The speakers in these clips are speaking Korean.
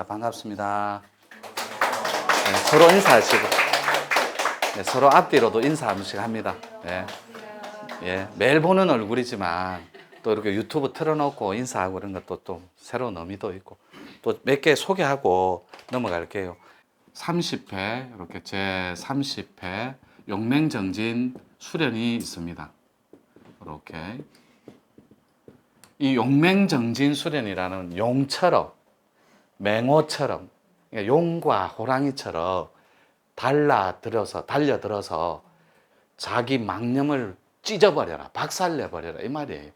자, 반갑습니다. 네, 서로 인사하시고, 네, 서로 앞뒤로도 인사 한 번씩 합니다. 네. 예, 매일 보는 얼굴이지만 또 이렇게 유튜브 틀어놓고 인사하고 이런 것도 또 새로운 의미도 있고 또 몇 개 소개하고 넘어갈게요. 30회, 이렇게 제 30회 용맹정진 수련이 있습니다. 이렇게. 이 용맹정진 수련이라는 용처럼, 맹호처럼, 그러니까 용과 호랑이처럼 달려들어서 자기 망념을 찢어버려라, 박살내버려라 이 말이에요.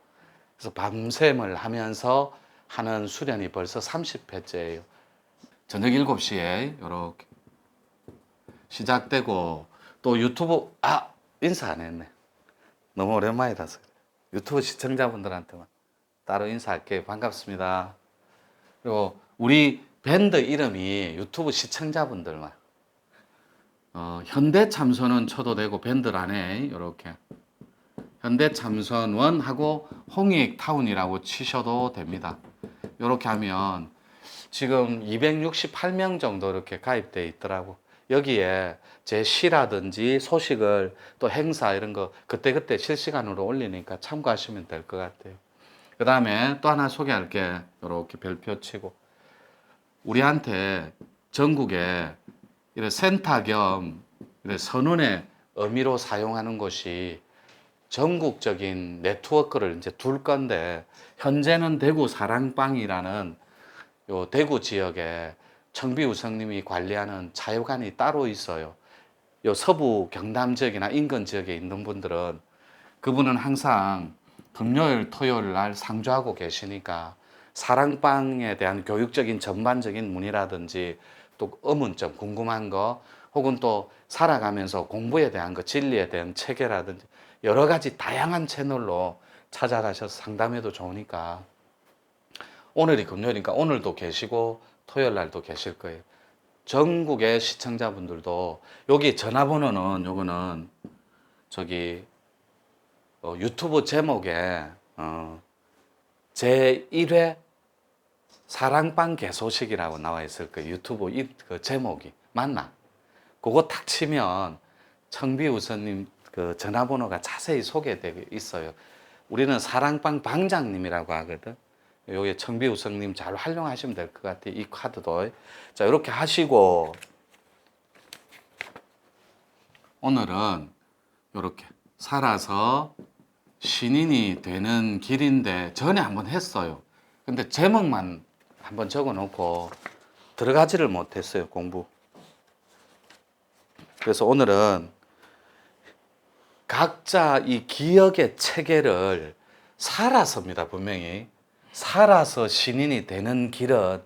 그래서 밤샘을 하면서 하는 수련이 벌써 30회째예요. 저녁 7시에 이렇게 시작되고 또 유튜브 인사 안 했네. 너무 오랜만이라서 그래. 유튜브 시청자분들한테만 따로 인사할게요. 반갑습니다. 그리고 우리 밴드 이름이 유튜브 시청자분들만 현대참선은 쳐도 되고 밴드 안에 이렇게 현대참선원하고 홍익타운이라고 치셔도 됩니다. 이렇게 하면 지금 268명 정도 이렇게 가입되어 있더라고. 여기에 제 시라든지 소식을 또 행사 이런 거 그때그때 실시간으로 올리니까 참고하시면 될 것 같아요. 그 다음에 또 하나 소개할게. 이렇게 별표 치고 우리한테 전국에 이런 센터 겸 이런 선언의 의미로 사용하는 곳이 전국적인 네트워크를 이제 둘 건데 현재는 대구 사랑방이라는 요 대구 지역에 청비우성님이 관리하는 자유관이 따로 있어요. 요 서부 경남 지역이나 인근 지역에 있는 분들은 그분은 항상 금요일, 토요일 날 상주하고 계시니까 사랑방에 대한 교육적인 전반적인 문의라든지 또 의문점, 궁금한 거 혹은 또 살아가면서 공부에 대한 거, 진리에 대한 체계라든지 여러 가지 다양한 채널로 찾아가셔서 상담해도 좋으니까 오늘이 금요일이니까 오늘도 계시고 토요일 날도 계실 거예요. 전국의 시청자분들도 여기 전화번호는 요거는 저기 유튜브 제목에 제1회 사랑방 개소식이라고 나와 있을 거예요. 유튜브 그 제목이 맞나? 그거 탁 치면 청비우선님 그 전화번호가 자세히 소개되어 있어요. 우리는 사랑방 방장님이라고 하거든. 여기 청비우성님 잘 활용하시면 될 것 같아요. 이 카드도. 자, 이렇게 하시고 오늘은 이렇게 살아서 신인이 되는 길인데 전에 한번 했어요. 근데 제목만 한번 적어 놓고 들어가지를 못했어요, 공부. 그래서 오늘은 각자 이 기억의 체계를 살아서입니다, 분명히. 살아서 신인이 되는 길은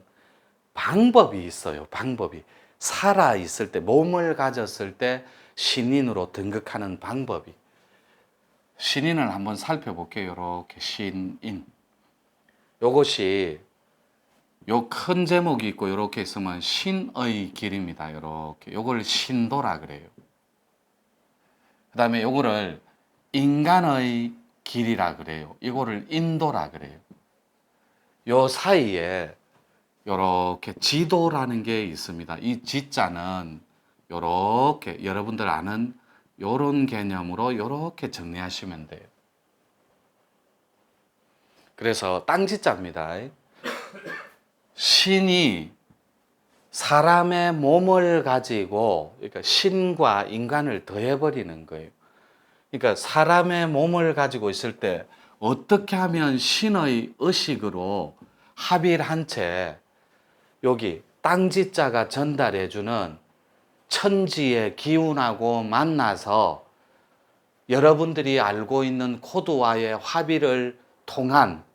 방법이 있어요, 방법이. 살아 있을 때, 몸을 가졌을 때 신인으로 등극하는 방법이. 신인을 한번 살펴볼게요. 이렇게 신인. 요것이 요 큰 제목이 있고 이렇게 있으면 신의 길입니다. 이렇게 요걸 신도라 그래요. 그 다음에 요거를 인간의 길이라 그래요. 이거를 인도라 그래요. 요 사이에 요렇게 지도라는 게 있습니다. 이 지자는 요렇게 여러분들 아는 요런 개념으로 요렇게 정리하시면 돼요. 그래서 땅지자입니다. 신이 사람의 몸을 가지고 그러니까 신과 인간을 더해버리는 거예요. 그러니까 사람의 몸을 가지고 있을 때 어떻게 하면 신의 의식으로 합의를 한 채 여기 땅지자가 전달해주는 천지의 기운하고 만나서 여러분들이 알고 있는 코드와의 합의를 통한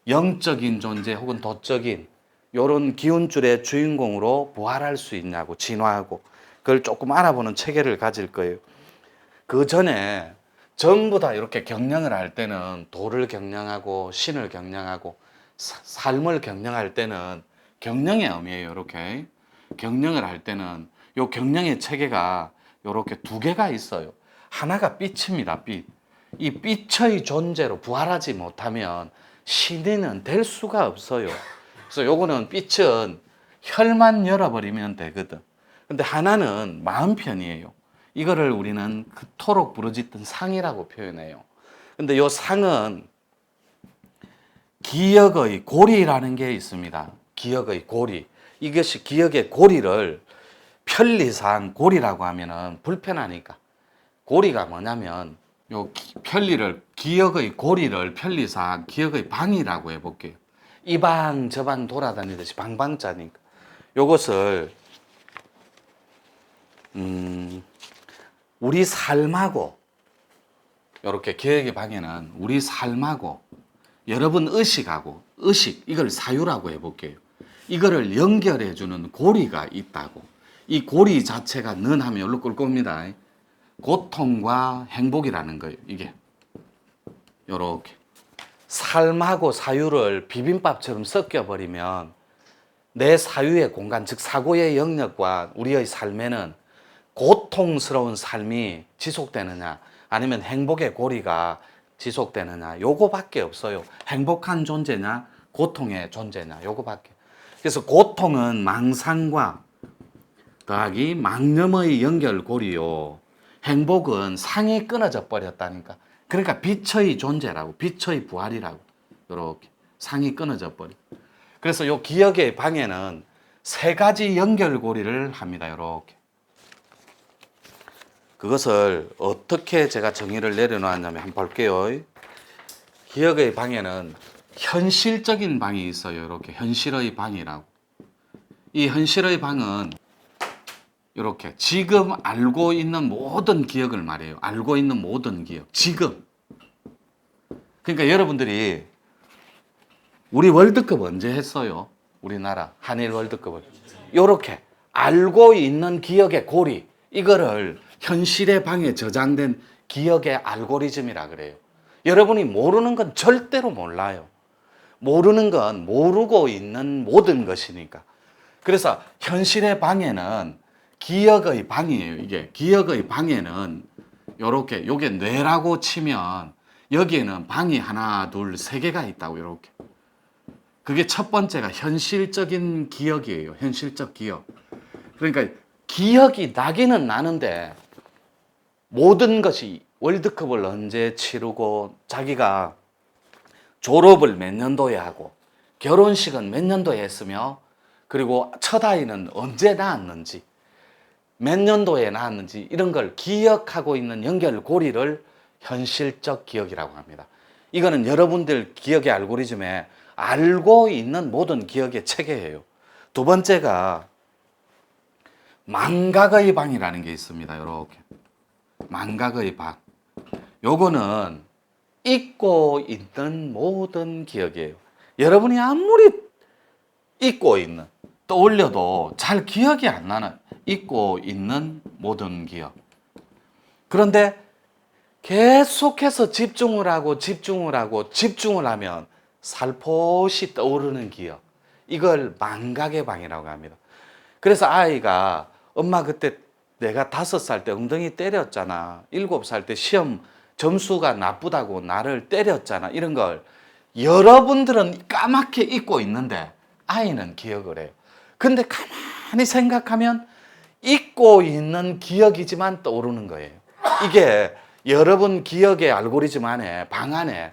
영적인 존재 혹은 도적인 이런 기운줄의 주인공으로 부활할 수 있냐고, 진화하고 그걸 조금 알아보는 체계를 가질 거예요. 그 전에 전부 다 이렇게 경영을 할 때는 도를 경영하고 신을 경영하고 삶을 경영할 때는 경영의 의미예요. 이렇게 경영을 할 때는 요 경영의 체계가 이렇게 두 개가 있어요. 하나가 빛입니다. 빛. 이 빛의 존재로 부활하지 못하면 신인은 될 수가 없어요. 그래서 요거는 빛은 혈만 열어버리면 되거든. 근데 하나는 마음편이에요. 이거를 우리는 그토록 부르짖던 상이라고 표현해요. 근데 요 상은 기역의 고리라는 게 있습니다. 기역의 고리. 이것이 기역의 고리를 편리상 고리라고 하면은 불편하니까. 고리가 뭐냐면 요 편리를 기역의 고리를 편리상 기역의 방이라고 해볼게요. 이 방 저 방 돌아다니듯이 방방자니까 요것을 우리 삶하고 이렇게 기역의 방에는 우리 삶하고 여러분 의식하고 의식 이걸 사유라고 해볼게요. 이거를 연결해 주는 고리가 있다고. 이 고리 자체가 는 하면 여기로 끌고 옵니다. 고통과 행복이라는 거예요. 이게 요렇게 삶하고 사유를 비빔밥처럼 섞여버리면 내 사유의 공간, 즉 사고의 영역과 우리의 삶에는 고통스러운 삶이 지속되느냐 아니면 행복의 고리가 지속되느냐 요거밖에 없어요. 행복한 존재냐 고통의 존재냐 요거밖에. 그래서 고통은 망상과 더하기 망념의 연결고리요. 행복은 상이 끊어져 버렸다니까. 그러니까 빛의 존재라고, 빛의 부활이라고. 이렇게 상이 끊어져 버려. 그래서 요 기억의 방에는 세 가지 연결고리를 합니다. 이렇게. 그것을 어떻게 제가 정의를 내려놓았냐면 한번 볼게요. 기억의 방에는 현실적인 방이 있어요. 이렇게 현실의 방이라고. 이 현실의 방은 이렇게 지금 알고 있는 모든 기억을 말해요. 알고 있는 모든 기억. 지금. 그러니까 여러분들이 우리 월드컵 언제 했어요? 우리나라 한일 월드컵을. 이렇게 알고 있는 기억의 고리. 이거를 현실의 방에 저장된 기억의 알고리즘이라 그래요. 여러분이 모르는 건 절대로 몰라요. 모르는 건 모르고 있는 모든 것이니까. 그래서 현실의 방에는 기억의 방이에요. 이게 기억의 방에는 요렇게 요게 뇌라고 치면 여기에는 방이 하나, 둘, 세 개가 있다고 이렇게. 그게 첫 번째가 현실적인 기억이에요. 현실적 기억. 그러니까 기억이 나기는 나는데 모든 것이 월드컵을 언제 치르고 자기가 졸업을 몇 년도에 하고 결혼식은 몇 년도에 했으며 그리고 첫 아이는 언제 낳았는지 몇 년도에 낳았는지 이런 걸 기억하고 있는 연결고리를 현실적 기억이라고 합니다. 이거는 여러분들 기억의 알고리즘에 알고 있는 모든 기억의 체계예요. 두 번째가 망각의 방이라는 게 있습니다. 이렇게 망각의 방. 요거는 잊고 있는 모든 기억이에요. 여러분이 아무리 잊고 있는 떠올려도 잘 기억이 안 나는 잊고 있는 모든 기억. 그런데 계속해서 집중을 하고 집중을 하면 살포시 떠오르는 기억. 이걸 망각의 방이라고 합니다. 그래서 아이가 엄마 그때 내가 5살 때 엉덩이 때렸잖아. 7살 때 시험 점수가 나쁘다고 나를 때렸잖아. 이런 걸 여러분들은 까맣게 잊고 있는데 아이는 기억을 해요. 근데 가만히 생각하면 잊고 있는 기억이지만 떠오르는 거예요. 이게 여러분 기억의 알고리즘 안에 방 안에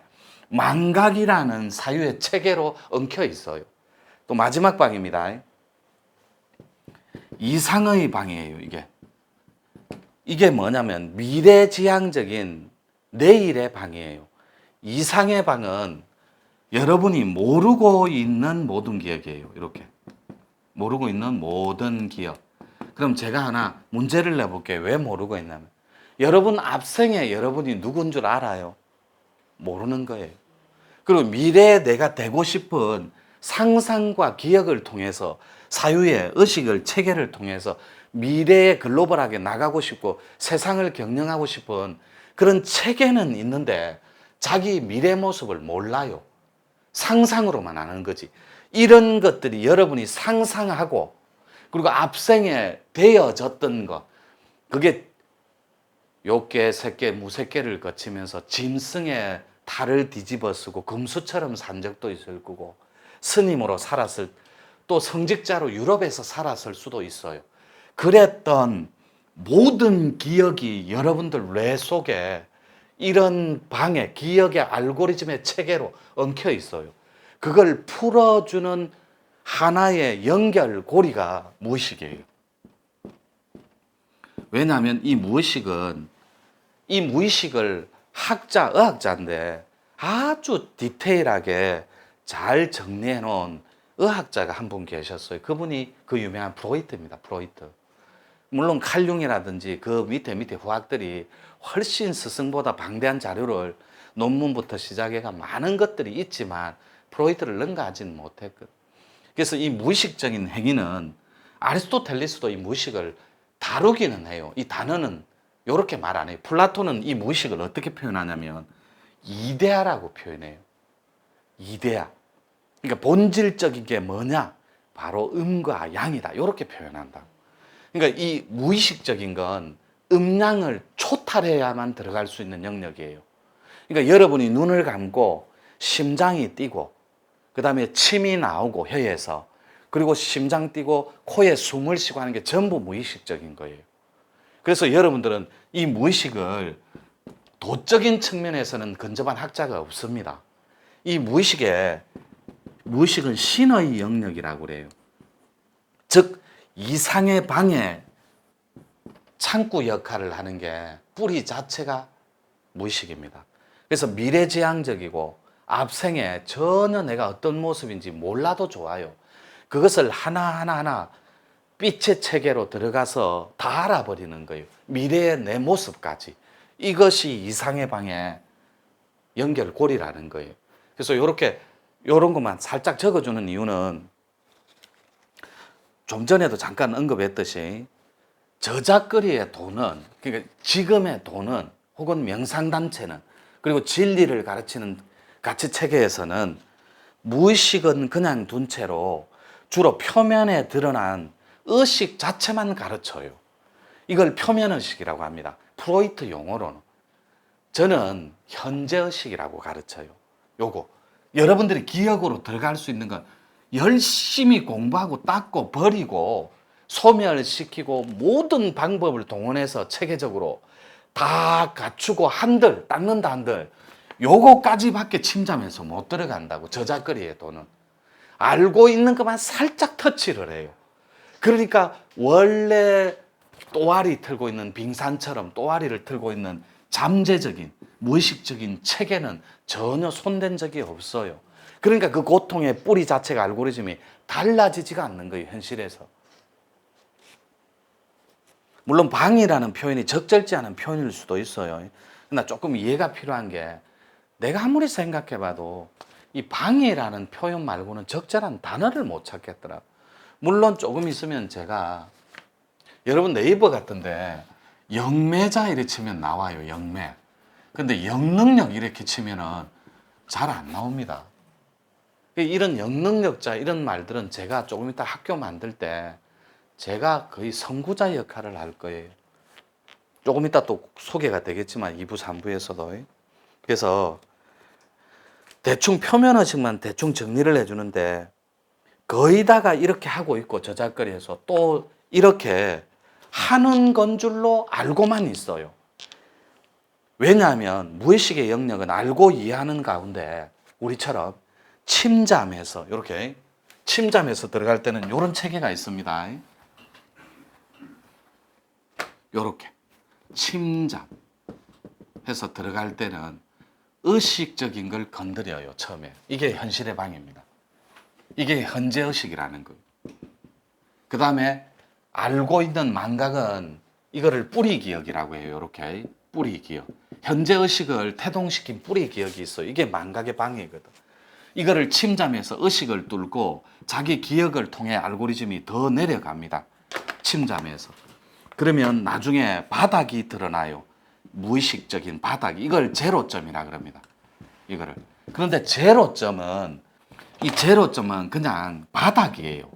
망각이라는 사유의 체계로 엉켜 있어요. 또 마지막 방입니다. 이상의 방이에요. 이게 뭐냐면 미래지향적인 내일의 방이에요. 이상의 방은 여러분이 모르고 있는 모든 기억이에요. 이렇게 모르고 있는 모든 기억. 그럼 제가 하나 문제를 내볼게요. 왜 모르고 있냐면 여러분 앞생에 여러분이 누군 줄 알아요? 모르는 거예요. 그리고 미래에 내가 되고 싶은 상상과 기억을 통해서 사유의 의식을 체계를 통해서 미래에 글로벌하게 나가고 싶고 세상을 경영하고 싶은 그런 체계는 있는데 자기 미래 모습을 몰라요. 상상으로만 아는 거지. 이런 것들이 여러분이 상상하고 그리고 앞생에 되어졌던 것 그게 욕계, 색계, 무색계를 거치면서 짐승의 탈을 뒤집어 쓰고 금수처럼 산 적도 있을 거고 스님으로 살았을 또 성직자로 유럽에서 살았을 수도 있어요. 그랬던 모든 기억이 여러분들 뇌 속에 이런 방에 기억의 알고리즘의 체계로 엉켜 있어요. 그걸 풀어주는 하나의 연결고리가 무의식이에요. 왜냐하면 이 무의식을 의학자인데 아주 디테일하게 잘 정리해 놓은 의학자가 한 분 계셨어요. 그분이 그 유명한 프로이트입니다. 프로이트. 물론 칼융이라든지 그 밑에 후학들이 훨씬 스승보다 방대한 자료를 논문부터 시작해가 많은 것들이 있지만 프로이트를 능가하지는 못했거든. 그래서 이 무의식적인 행위는 아리스토텔레스도 이 무의식을 다루기는 해요. 이 단어는 이렇게 말 안 해요. 플라톤은 이 무의식을 어떻게 표현하냐면 이데아라고 표현해요. 이데아. 그러니까 본질적인 게 뭐냐? 바로 음과 양이다. 이렇게 표현한다. 그러니까 이 무의식적인 건 음양을 초탈해야만 들어갈 수 있는 영역이에요. 그러니까 여러분이 눈을 감고 심장이 뛰고 그 다음에 침이 나오고 혀에서 그리고 심장 뛰고 코에 숨을 쉬고 하는 게 전부 무의식적인 거예요. 그래서 여러분들은 이 무의식을 도적인 측면에서는 근접한 학자가 없습니다. 이 무의식은 신의 영역이라고 그래요. 즉 이상의 방에 창구 역할을 하는 게 뿌리 자체가 무의식입니다. 그래서 미래지향적이고 앞생에 전혀 내가 어떤 모습인지 몰라도 좋아요. 그것을 하나하나 빛의 체계로 들어가서 다 알아버리는 거예요. 미래의 내 모습까지. 이것이 이상의 방의 연결고리라는 거예요. 그래서 요런 것만 살짝 적어주는 이유는 좀 전에도 잠깐 언급했듯이 저작거리의 돈은, 그러니까 지금의 돈은 혹은 명상단체는 그리고 진리를 가르치는 가치체계에서는 무의식은 그냥 둔 채로 주로 표면에 드러난 의식 자체만 가르쳐요. 이걸 표면의식이라고 합니다. 프로이트 용어로는. 저는 현재의식이라고 가르쳐요. 요거. 여러분들이 기억으로 들어갈 수 있는 건 열심히 공부하고 닦고 버리고 소멸시키고 모든 방법을 동원해서 체계적으로 다 갖추고 한들 닦는다 한들 요거까지밖에 침잠해서 못 들어간다고. 저작거리의 돈은 알고 있는 것만 살짝 터치를 해요. 그러니까 원래 또아리 틀고 있는 빙산처럼 또아리를 틀고 있는 잠재적인 무의식적인 체계는 전혀 손댄 적이 없어요. 그러니까 그 고통의 뿌리 자체가 알고리즘이 달라지지가 않는 거예요. 현실에서. 물론 방이라는 표현이 적절치 않은 표현일 수도 있어요. 그러나 조금 이해가 필요한 게 내가 아무리 생각해봐도 이 방이라는 표현 말고는 적절한 단어를 못 찾겠더라. 물론 조금 있으면 제가 여러분 네이버 같은데 영매자 이렇게 치면 나와요. 영매. 근데 영능력 이렇게 치면은 잘 안 나옵니다. 이런 영능력자 이런 말들은 제가 조금 이따 학교 만들 때 제가 거의 선구자 역할을 할 거예요. 조금 이따 또 소개가 되겠지만 2부, 3부에서도. 그래서 대충 표면의식만 대충 정리를 해주는데 거의 다가 이렇게 하고 있고 저작거리에서 또 이렇게 하는 건 줄로 알고만 있어요. 왜냐하면 무의식의 영역은 알고 이해하는 가운데 우리처럼 침잠해서 이렇게 침잠해서 들어갈 때는 이런 체계가 있습니다. 이렇게 침잠해서 들어갈 때는 의식적인 걸 건드려요. 처음에. 이게 현실의 방입니다. 이게 현재의식이라는 거예요. 그 다음에 알고 있는 망각은 이거를 뿌리기억이라고 해요. 이렇게 뿌리기억. 현재의식을 태동시킨 뿌리기억이 있어요. 이게 망각의 방이거든. 이거를 침잠해서 의식을 뚫고 자기 기억을 통해 알고리즘이 더 내려갑니다. 침잠해서. 그러면 나중에 바닥이 드러나요. 무의식적인 바닥. 이걸 제로점이라 그럽니다. 이거를. 그런데 제로점은 그냥 바닥이에요.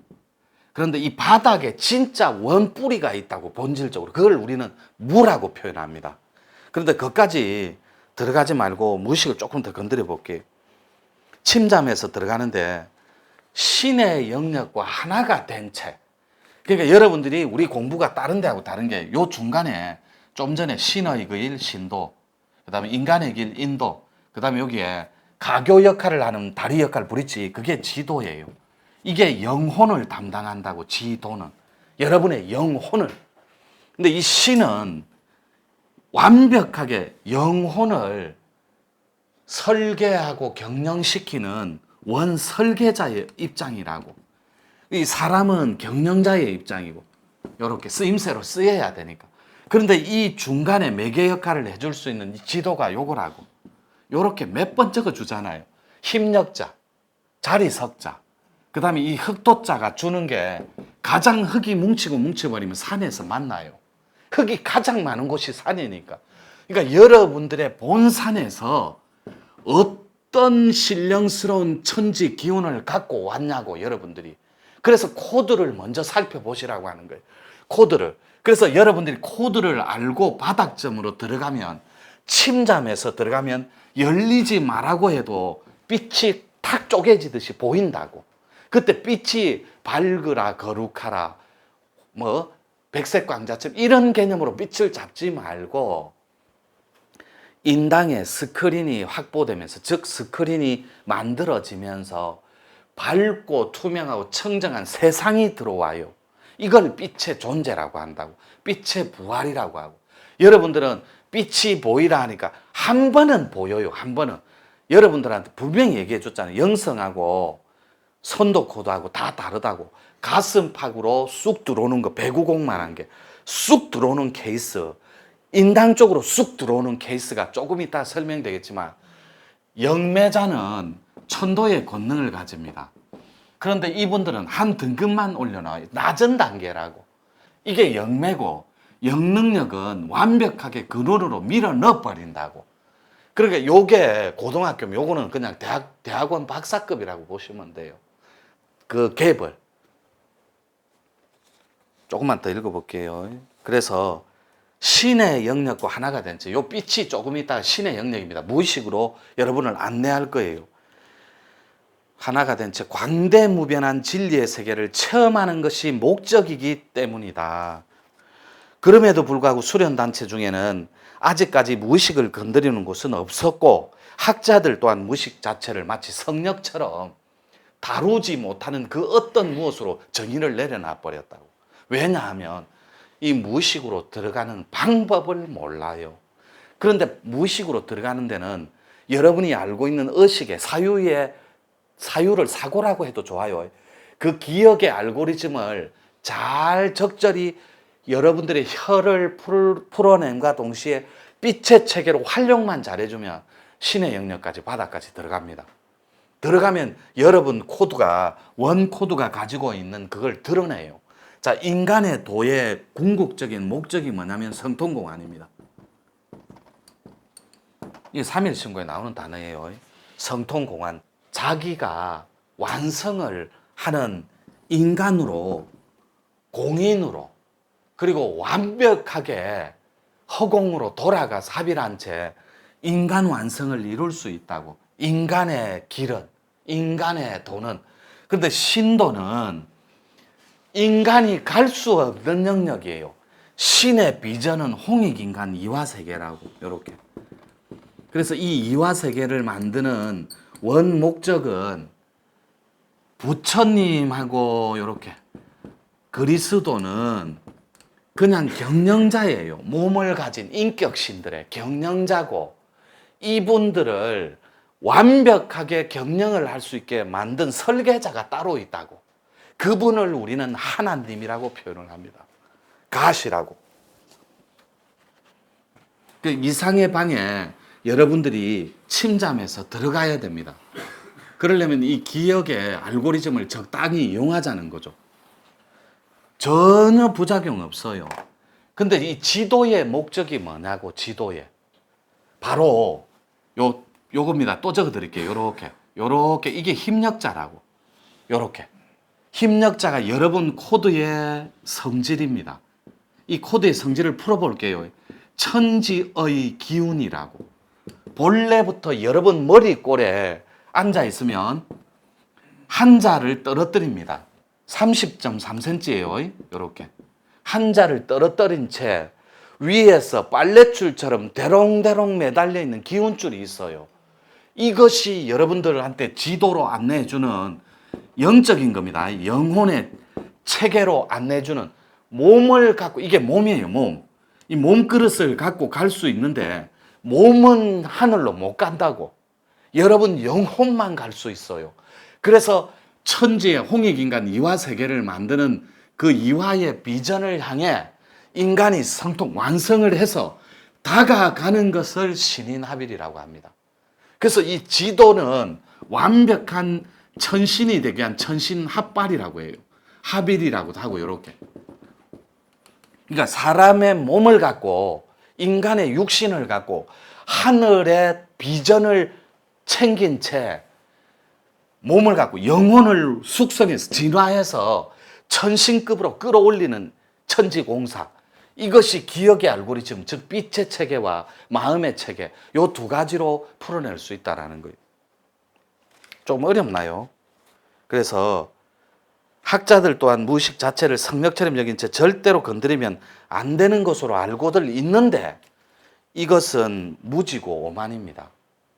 그런데 이 바닥에 진짜 원뿌리가 있다고. 본질적으로 그걸 우리는 무라고 표현합니다. 그런데 그것까지 들어가지 말고 무의식을 조금 더 건드려 볼게요. 침잠해서 들어가는데 신의 영역과 하나가 된 채. 그러니까 여러분들이 우리 공부가 다른 데하고 다른 게 요 중간에 좀 전에 신의 길 신도, 그 다음에 인간의 길 인도, 그 다음에 여기에 가교 역할을 하는 다리 역할 브릿지, 그게 지도예요. 이게 영혼을 담당한다고, 지도는. 여러분의 영혼을. 근데 이 신은 완벽하게 영혼을 설계하고 경영시키는 원 설계자의 입장이라고. 이 사람은 경영자의 입장이고, 이렇게 쓰임새로 쓰여야 되니까. 그런데 이 중간에 매개 역할을 해줄 수 있는 지도가 요거라고. 요렇게 몇 번 적어 주잖아요. 힘력자, 자리석자, 그 다음에 이 흑도자가 주는 게 가장 흙이 뭉쳐버리면 산에서 만나요. 흙이 가장 많은 곳이 산이니까. 그러니까 여러분들의 본산에서 어떤 신령스러운 천지 기운을 갖고 왔냐고, 여러분들이. 그래서 코드를 먼저 살펴보시라고 하는 거예요. 코드를. 그래서 여러분들이 코드를 알고 바닥점으로 들어가면, 침잠에서 들어가면 열리지 말라고 해도 빛이 탁 쪼개지듯이 보인다고. 그때 빛이 밝으라 거룩하라 뭐 백색광자처럼 이런 개념으로 빛을 잡지 말고, 인당에 스크린이 확보되면서, 즉 스크린이 만들어지면서 밝고 투명하고 청정한 세상이 들어와요. 이걸 빛의 존재라고 한다고. 빛의 부활이라고 하고. 여러분들은 빛이 보이라 하니까 한 번은 보여요. 한 번은. 여러분들한테 분명히 얘기해 줬잖아요. 영성하고 선도 코드하고 다 다르다고. 가슴팍으로 쑥 들어오는 거, 배구공만한 게 쑥 들어오는 케이스, 인당 쪽으로 쑥 들어오는 케이스가 조금 이따 설명되겠지만, 영매자는 천도의 권능을 가집니다. 그런데 이분들은 한 등급만 올려놔요. 낮은 단계라고. 이게 영매고, 영능력은 완벽하게 그 눈으로 밀어 넣어버린다고. 그러니까 요게 고등학교, 요거는 그냥 대학원 박사급이라고 보시면 돼요. 그 갭을. 조금만 더 읽어볼게요. 그래서 신의 영역과 하나가 된 채, 요 빛이 조금 있다가 신의 영역입니다. 무의식으로 여러분을 안내할 거예요. 하나가 된 채 광대무변한 진리의 세계를 체험하는 것이 목적이기 때문이다. 그럼에도 불구하고 수련단체 중에는 아직까지 무의식을 건드리는 곳은 없었고, 학자들 또한 무의식 자체를 마치 성역처럼 다루지 못하는 그 어떤 무엇으로 정의를 내려놔 버렸다고. 왜냐하면 이 무의식으로 들어가는 방법을 몰라요. 그런데 무의식으로 들어가는 데는 여러분이 알고 있는 의식의 사유를 사고라고 해도 좋아요. 그 기억의 알고리즘을 잘 적절히 여러분들의 혀를 풀어냄과 동시에 빛의 체계로 활용만 잘해주면 신의 영역까지, 바닥까지 들어갑니다. 들어가면 여러분 코드가, 원 코드가 가지고 있는 그걸 드러내요. 자, 인간의 도의 궁극적인 목적이 뭐냐면 성통공안입니다. 이게 3일 신고에 나오는 단어예요. 성통공안. 자기가 완성을 하는 인간으로, 공인으로, 그리고 완벽하게 허공으로 돌아가 사빌한 채 인간 완성을 이룰 수 있다고. 인간의 길은, 인간의 도는. 그런데 신도는 인간이 갈 수 없는 영역이에요. 신의 비전은 홍익인간 이화세계라고. 이렇게. 그래서 이 이화세계를 만드는 원 목적은 부처님하고 이렇게, 그리스도는 그냥 경영자예요. 몸을 가진 인격신들의 경영자고, 이분들을 완벽하게 경영을 할 수 있게 만든 설계자가 따로 있다고. 그분을 우리는 하나님이라고 표현을 합니다. 가시라고. 그 이상의 방에 여러분들이 침잠해서 들어가야 됩니다. 그러려면 이 기억의 알고리즘을 적당히 이용하자는 거죠. 전혀 부작용 없어요. 근데 이 지도의 목적이 뭐냐고, 지도의. 바로 요겁니다. 또 적어 드릴게요. 요렇게 이게 힘력자라고. 요렇게. 힘력자가 여러분 코드의 성질입니다. 이 코드의 성질을 풀어볼게요. 천지의 기운이라고. 본래부터 여러분 머리꼴에 앉아 있으면 한자를 떨어뜨립니다. 30.3cm예요. 이렇게 한자를 떨어뜨린 채 위에서 빨랫줄처럼 대롱대롱 매달려 있는 기운줄이 있어요. 이것이 여러분들한테 지도로 안내해주는 영적인 겁니다. 영혼의 체계로 안내해주는 몸을 갖고, 이게 몸이에요. 몸. 이 몸그릇을 갖고 갈 수 있는데 몸은 하늘로 못 간다고. 여러분 영혼만 갈 수 있어요. 그래서 천지의 홍익인간 이화세계를 만드는 그 이화의 비전을 향해 인간이 성통 완성을 해서 다가가는 것을 신인합일이라고 합니다. 그래서 이 지도는 완벽한 천신이 되게 한 천신합발이라고 해요. 합일이라고도 하고 이렇게. 그러니까 사람의 몸을 갖고 인간의 육신을 갖고 하늘의 비전을 챙긴 채 몸을 갖고 영혼을 숙성해서 진화해서 천신급으로 끌어올리는 천지공사. 이것이 기억의 알고리즘, 즉 빛의 체계와 마음의 체계, 요 두 가지로 풀어낼 수 있다는 거예요. 좀 어렵나요? 그래서 학자들 또한 무의식 자체를 성력처럼 여긴 채 절대로 건드리면 안 되는 것으로 알고들 있는데 이것은 무지고 오만입니다.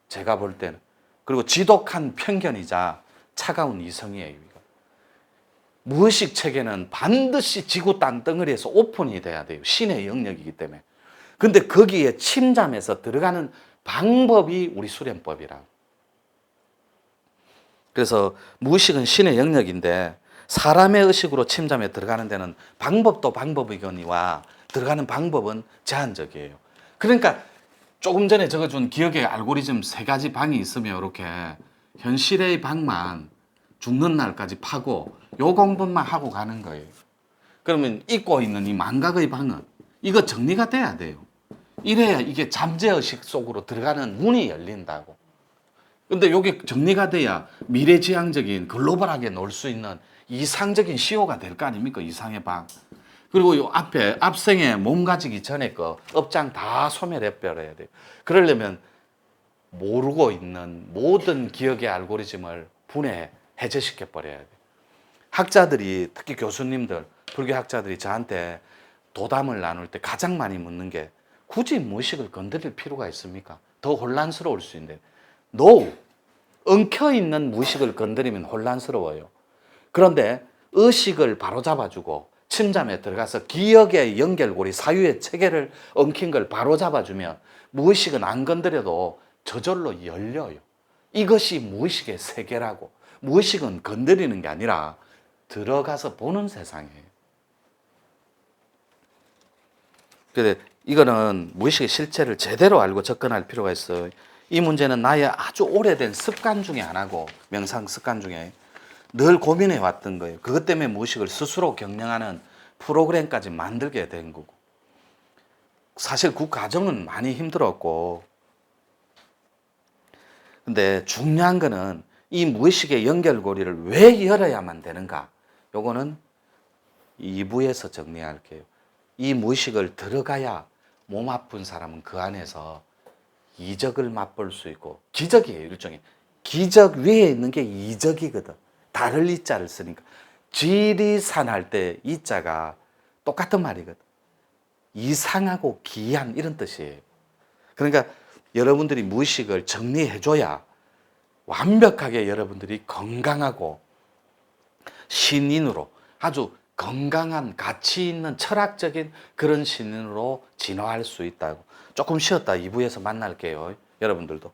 제가 볼 때는. 그리고 지독한 편견이자 차가운 이성이에요. 무의식 체계는 반드시 지구 땅덩어리에서 오픈이 돼야 돼요. 신의 영역이기 때문에. 근데 거기에 침잠해서 들어가는 방법이 우리 수련법이라. 그래서 무의식은 신의 영역인데 사람의 의식으로 침잠에 들어가는 데는 방법도 방법이거니와 들어가는 방법은 제한적이에요. 그러니까 조금 전에 적어준 기억의 알고리즘 3가지 방이 있으면 이렇게 현실의 방만 죽는 날까지 파고 요 공부만 하고 가는 거예요. 그러면 잊고 있는 이 망각의 방은 이거 정리가 돼야 돼요. 이래야 이게 잠재의식 속으로 들어가는 문이 열린다고. 근데 이게 정리가 돼야 미래지향적인 글로벌하게 놀 수 있는 이상적인 시효가 될 거 아닙니까? 이상의 방. 그리고 요 앞에 앞생에 몸 가지기 전에 거 업장 다 소멸해 버려야 돼요. 그러려면 모르고 있는 모든 기억의 알고리즘을 해제시켜 버려야 돼요. 학자들이, 특히 교수님들, 불교 학자들이 저한테 도담을 나눌 때 가장 많이 묻는 게 굳이 무의식을 건드릴 필요가 있습니까? 더 혼란스러울 수 있는데. No! 엉켜있는 무의식을 건드리면 혼란스러워요. 그런데 의식을 바로잡아주고 침잠에 들어가서 기억의 연결고리, 사유의 체계를 엉킨 걸 바로잡아주면 무의식은 안 건드려도 저절로 열려요. 이것이 무의식의 세계라고. 무의식은 건드리는 게 아니라 들어가서 보는 세상이에요. 그런데 이거는 무의식의 실체를 제대로 알고 접근할 필요가 있어요. 이 문제는 나의 아주 오래된 습관 중에 하나고, 명상 습관 중에 늘 고민해 왔던 거예요. 그것 때문에 무의식을 스스로 경영하는 프로그램까지 만들게 된 거고. 사실 그 과정은 많이 힘들었고, 근데 중요한 거는 이 무의식의 연결고리를 왜 열어야만 되는가? 요거는 2부에서 정리할게요. 이 무의식을 들어가야 몸 아픈 사람은 그 안에서 이적을 맛볼 수 있고, 기적이에요. 일종의 기적 위에 있는 게 이적이거든. 다를 이자를 쓰니까. 지리산 할 때 이자가 똑같은 말이거든. 이상하고 기이한 이런 뜻이에요. 그러니까 여러분들이 무의식을 정리해줘야 완벽하게 여러분들이 건강하고 신인으로, 아주 건강한 가치 있는 철학적인 그런 신인으로 진화할 수 있다고. 조금 쉬었다 2부에서 만날게요. 여러분들도.